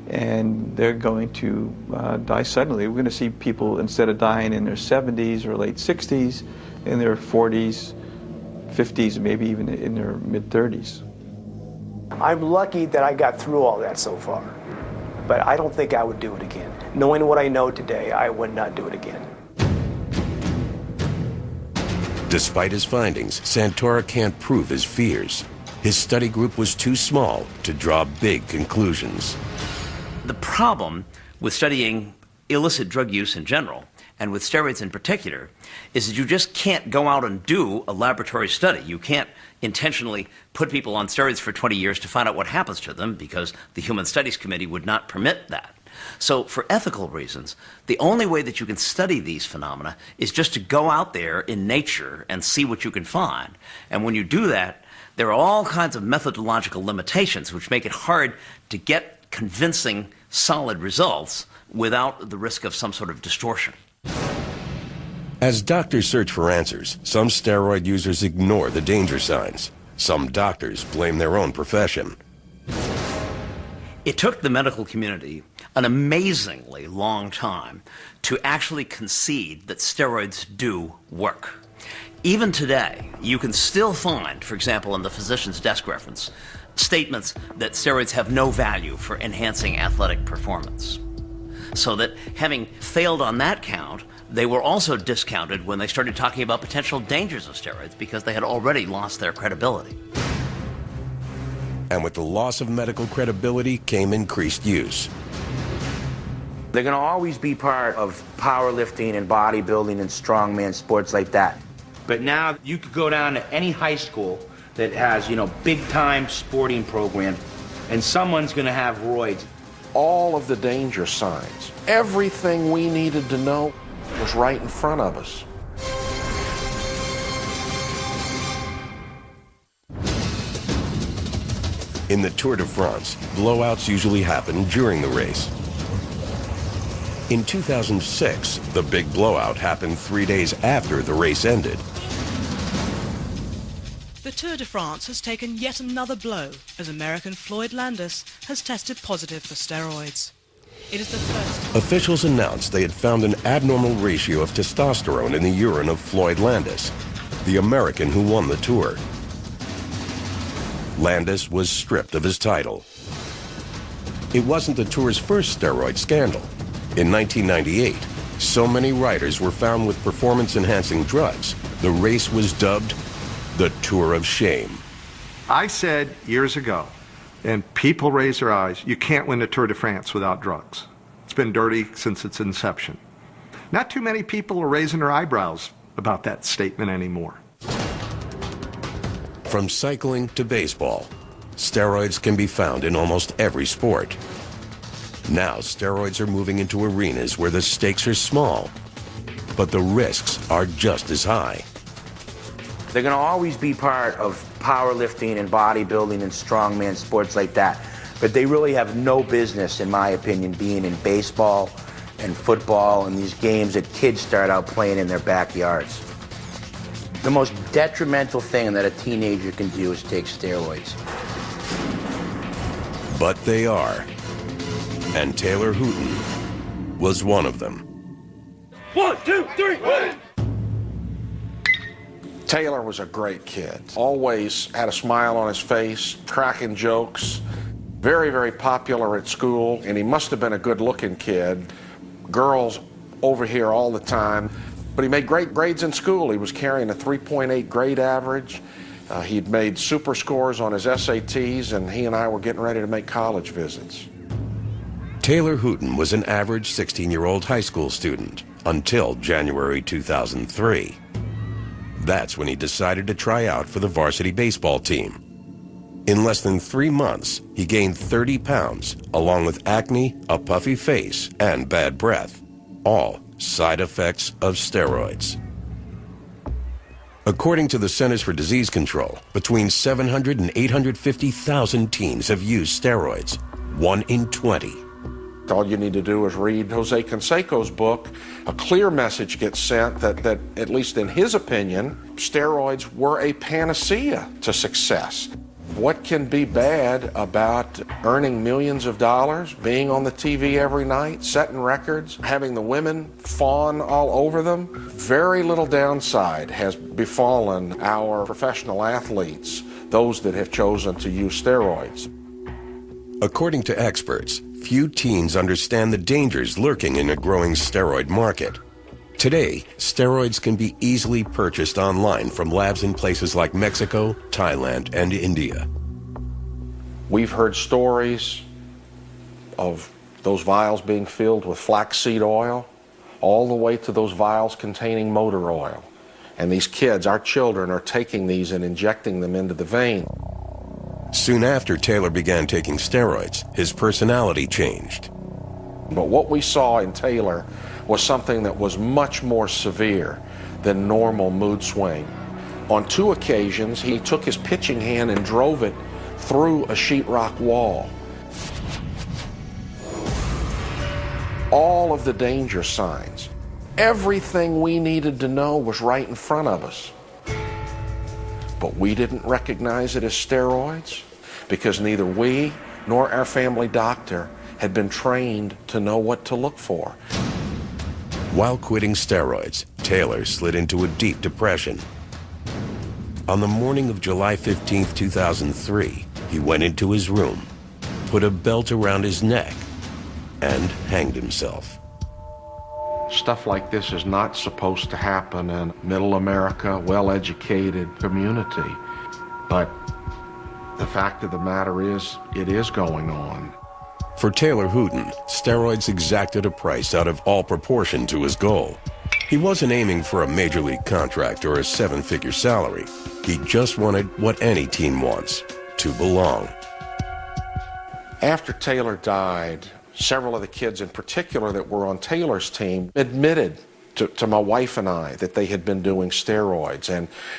and they're going to die suddenly. We're going to see people, instead of dying in their 70s or late 60s, in their 40s, 50s, maybe even in their mid-30s. I'm lucky that I got through all that so far, but I don't think I would do it again. Knowing what I know today, I would not do it again. Despite his findings, Santora can't prove his fears. His study group was too small to draw big conclusions. The problem with studying illicit drug use in general, and with steroids in particular, is that you just can't go out and do a laboratory study. You can't intentionally put people on steroids for 20 years to find out what happens to them, because the Human Studies Committee would not permit that. So for ethical reasons, the only way that you can study these phenomena is just to go out there in nature and see what you can find. And when you do that, there are all kinds of methodological limitations which make it hard to get convincing, solid results without the risk of some sort of distortion. As doctors search for answers, some steroid users ignore the danger signs. Some doctors blame their own profession. It took the medical community an amazingly long time to actually concede that steroids do work. Even today, you can still find, for example, in the physician's desk reference, statements that steroids have no value for enhancing athletic performance. So that having failed on that count, they were also discounted when they started talking about potential dangers of steroids because they had already lost their credibility. And with the loss of medical credibility came increased use. They're going to always be part of powerlifting and bodybuilding and strongman sports like that. But now you could go down to any high school that has, big-time sporting program, and someone's going to have roids. All of the danger signs, everything we needed to know was right in front of us. In the Tour de France, blowouts usually happen during the race. In 2006, the big blowout happened 3 days after the race ended. The Tour de France has taken yet another blow as American Floyd Landis has tested positive for steroids. It is the first. Officials announced they had found an abnormal ratio of testosterone in the urine of Floyd Landis, the American who won the Tour. Landis was stripped of his title. It wasn't the Tour's first steroid scandal. In 1998, so many riders were found with performance-enhancing drugs, the race was dubbed the Tour of Shame. I said years ago, and people raise their eyes, you can't win the Tour de France without drugs. It's been dirty since its inception. Not too many people are raising their eyebrows about that statement anymore. From cycling to baseball, steroids can be found in almost every sport. Now, steroids are moving into arenas where the stakes are small, but the risks are just as high. They're going to always be part of powerlifting and bodybuilding and strongman sports like that. But they really have no business, in my opinion, being in baseball and football and these games that kids start out playing in their backyards. The most detrimental thing that a teenager can do is take steroids. But they are. And Taylor Hooton was one of them. 1, 2, 3, win! Taylor was a great kid. Always had a smile on his face, cracking jokes. Very, very popular at school, and he must have been a good-looking kid. Girls over here all the time. But he made great grades in school. He was carrying a 3.8 grade average. He'd made super scores on his SATs, and he and I were getting ready to make college visits. Taylor Hooton was an average 16-year-old high school student until January 2003. That's when he decided to try out for the varsity baseball team. In less than 3 months, he gained 30 pounds, along with acne, a puffy face, and bad breath, all side effects of steroids. According to the Centers for Disease Control, between 700 and 850,000 teens have used steroids, 1 in 20. All you need to do is read Jose Canseco's book. A clear message gets sent that at least in his opinion, steroids were a panacea to success. What can be bad about earning millions of dollars, being on the TV every night, setting records, having the women fawn all over them? Very little downside has befallen our professional athletes, those that have chosen to use steroids. According to experts, few teens understand the dangers lurking in a growing steroid market. Today, steroids can be easily purchased online from labs in places like Mexico, Thailand, and India. We've heard stories of those vials being filled with flaxseed oil, all the way to those vials containing motor oil. And these kids, our children, are taking these and injecting them into the vein. Soon after Taylor began taking steroids, his personality changed. But what we saw in Taylor was something that was much more severe than normal mood swing. On 2 occasions, he took his pitching hand and drove it through a sheetrock wall. All of the danger signs, everything we needed to know was right in front of us. But we didn't recognize it as steroids because neither we nor our family doctor had been trained to know what to look for. While quitting steroids, Taylor slid into a deep depression. On the morning of July 15, 2003, he went into his room, put a belt around his neck, and hanged himself. Stuff like this is not supposed to happen in middle America, well-educated community. But the fact of the matter is, it is going on. For Taylor Hooten, steroids exacted a price out of all proportion to his goal. He wasn't aiming for a major league contract or a 7-figure salary. He just wanted what any teen wants, to belong. After Taylor died, several of the kids in particular that were on Taylor's team admitted to my wife and I that they had been doing steroids.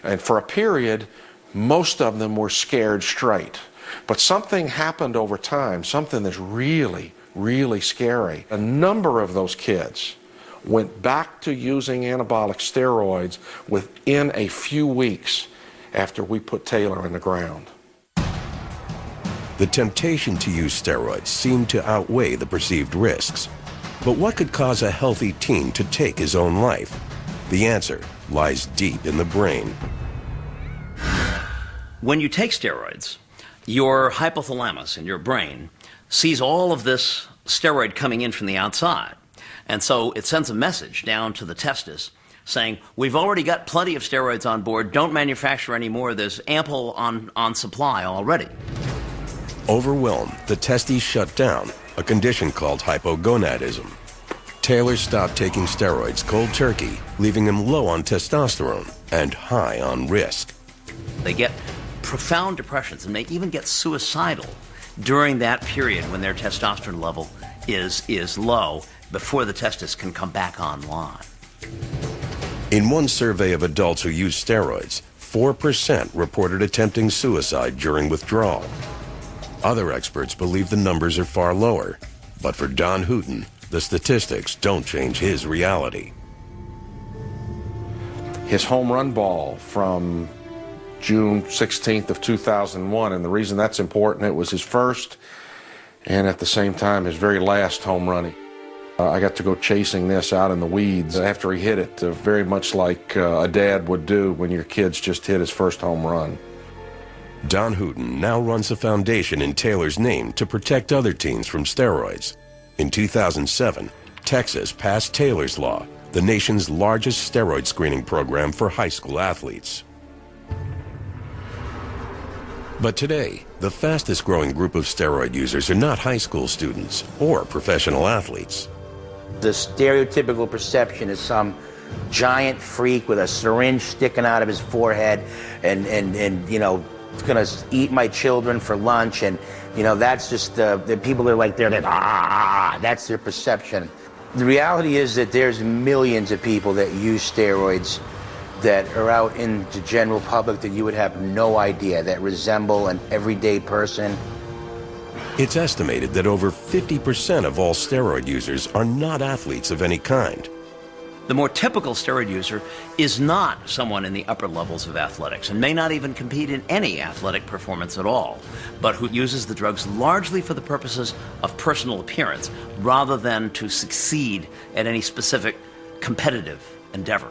And for a period, most of them were scared straight. But something happened over time, something that's really, really scary. A number of those kids went back to using anabolic steroids within a few weeks after we put Taylor in the ground. The temptation to use steroids seemed to outweigh the perceived risks. But what could cause a healthy teen to take his own life? The answer lies deep in the brain. When you take steroids, your hypothalamus in your brain sees all of this steroid coming in from the outside. And so it sends a message down to the testis saying, we've already got plenty of steroids on board, don't manufacture any more, there's ample on supply already. Overwhelmed, the testes shut down, a condition called hypogonadism. Taylor stopped taking steroids cold turkey, leaving him low on testosterone and high on risk. They get profound depressions and may even get suicidal during that period when their testosterone level is low before the testis can come back online. In one survey of adults who use steroids, 4% reported attempting suicide during withdrawal. Other experts believe the numbers are far lower, but for Don Hooten, the statistics don't change his reality. His home run ball from June 16th of 2001, and the reason that's important, it was his first and at the same time his very last home run. I got to go chasing this out in the weeds after he hit it, very much like a dad would do when your kid's just hit his first home run. Don Hooten now runs a foundation in Taylor's name to protect other teens from steroids. In 2007, Texas passed Taylor's Law, the nation's largest steroid screening program for high school athletes. But today, the fastest growing group of steroid users are not high school students or professional athletes. The stereotypical perception is some giant freak with a syringe sticking out of his forehead and you know, going to eat my children for lunch, and you know, that's just the people that are like that's their perception. The reality is that there's millions of people that use steroids that are out in the general public that you would have no idea, that resemble an everyday person. It's estimated that over 50% of all steroid users are not athletes of any kind. The more typical steroid user is not someone in the upper levels of athletics and may not even compete in any athletic performance at all, but who uses the drugs largely for the purposes of personal appearance rather than to succeed at any specific competitive endeavor.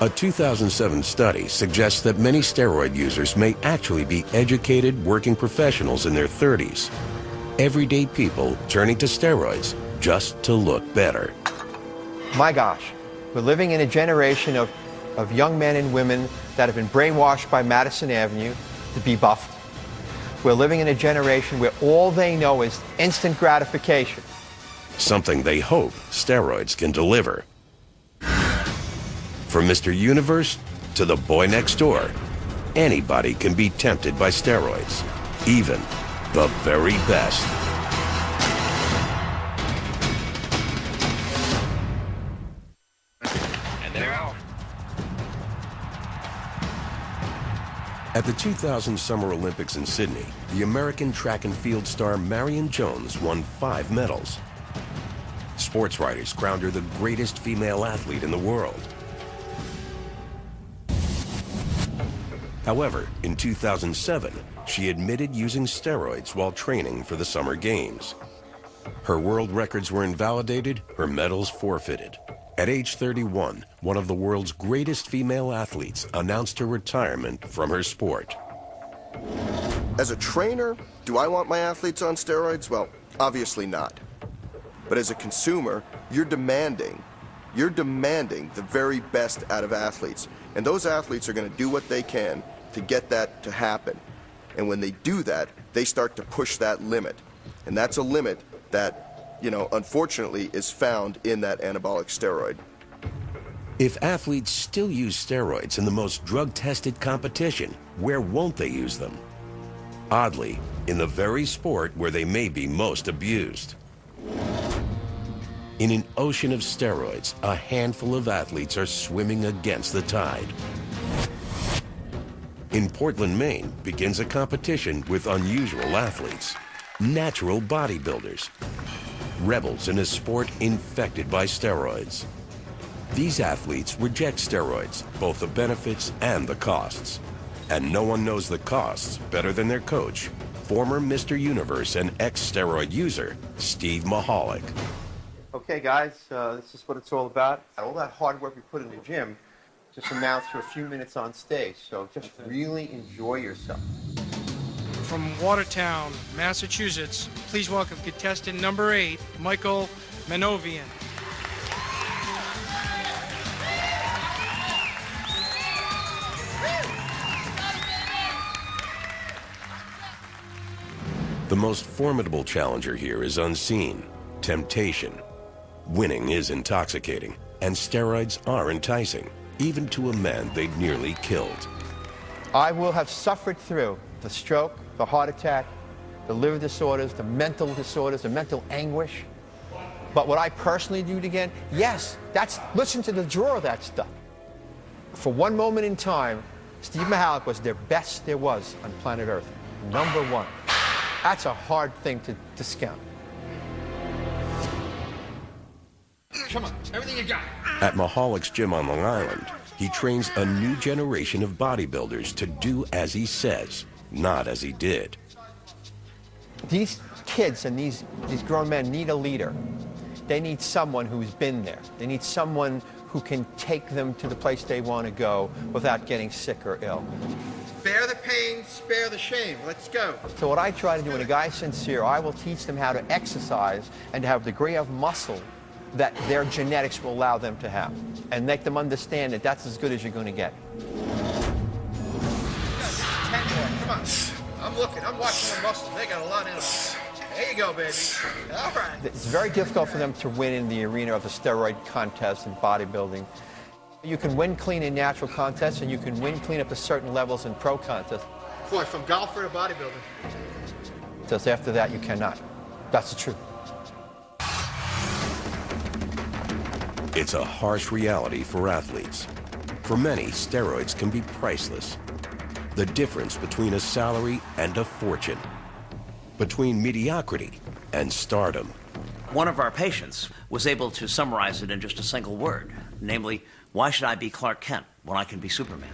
A 2007 study suggests that many steroid users may actually be educated working professionals in their 30s. Everyday people turning to steroids just to look better. My gosh, we're living in a generation of young men and women that have been brainwashed by Madison Avenue to be buffed. We're living in a generation where all they know is instant gratification. Something they hope steroids can deliver. From Mr. Universe to the boy next door, anybody can be tempted by steroids, even the very best. At the 2000 Summer Olympics in Sydney, the American track and field star Marion Jones won 5 medals. Sports writers crowned her the greatest female athlete in the world. However, in 2007, she admitted using steroids while training for the Summer Games. Her world records were invalidated, her medals forfeited. At age 31, one of the world's greatest female athletes announced her retirement from her sport. As a trainer, do I want my athletes on steroids? Well, obviously not. But as a consumer, you're demanding the very best out of athletes. And those athletes are going to do what they can to get that to happen. And when they do that, they start to push that limit. And that's a limit that, unfortunately is found in that anabolic steroid. If athletes still use steroids in the most drug-tested competition, where won't they use them? Oddly, in the very sport where they may be most abused. In an ocean of steroids, a handful of athletes are swimming against the tide. In Portland, Maine, begins a competition with unusual athletes, natural bodybuilders, rebels in a sport infected by steroids. These athletes reject steroids, both the benefits and the costs. And no one knows the costs better than their coach, former Mr. Universe and ex-steroid user, Steve Mahalik. Okay, guys, this is what it's all about. All that hard work we put in the gym just amounts to a few minutes on stage, so just really enjoy yourself. From Watertown, Massachusetts, please welcome contestant number 8, Michael Manovian. The most formidable challenger here is unseen, temptation. Winning is intoxicating, and steroids are enticing, even to a man they'd nearly killed. I will have suffered through the stroke, the heart attack, the liver disorders, the mental disorders, the mental anguish. But would I personally do it again? Yes, listen to the draw of that stuff. For one moment in time, Steve Mahalik was the best there was on planet Earth. #1. That's a hard thing to discount. Come on, everything you got. At Mahalik's gym on Long Island, he trains a new generation of bodybuilders to do as he says, not as he did. These kids and these grown men need a leader. They need someone who's been there. They need someone who can take them to the place they want to go without getting sick or ill. Bear the pain, spare the shame. Let's go. So what I try to do when a guy's sincere, I will teach them how to exercise and to have a degree of muscle that their genetics will allow them to have, and make them understand that that's as good as you're going to get. Come on. I'm looking. I'm watching the muscles. They got a lot in them. There you go, baby. All right. It's very difficult for them to win in the arena of the steroid contest and bodybuilding. You can win clean in natural contests, and you can win clean up to certain levels in pro contests. Boy, from golfer to bodybuilder. Just after that, you cannot. That's the truth. It's a harsh reality for athletes. For many, steroids can be priceless. The difference between a salary and a fortune. Between mediocrity and stardom. One of our patients was able to summarize it in just a single word, namely, why should I be Clark Kent when I can be Superman?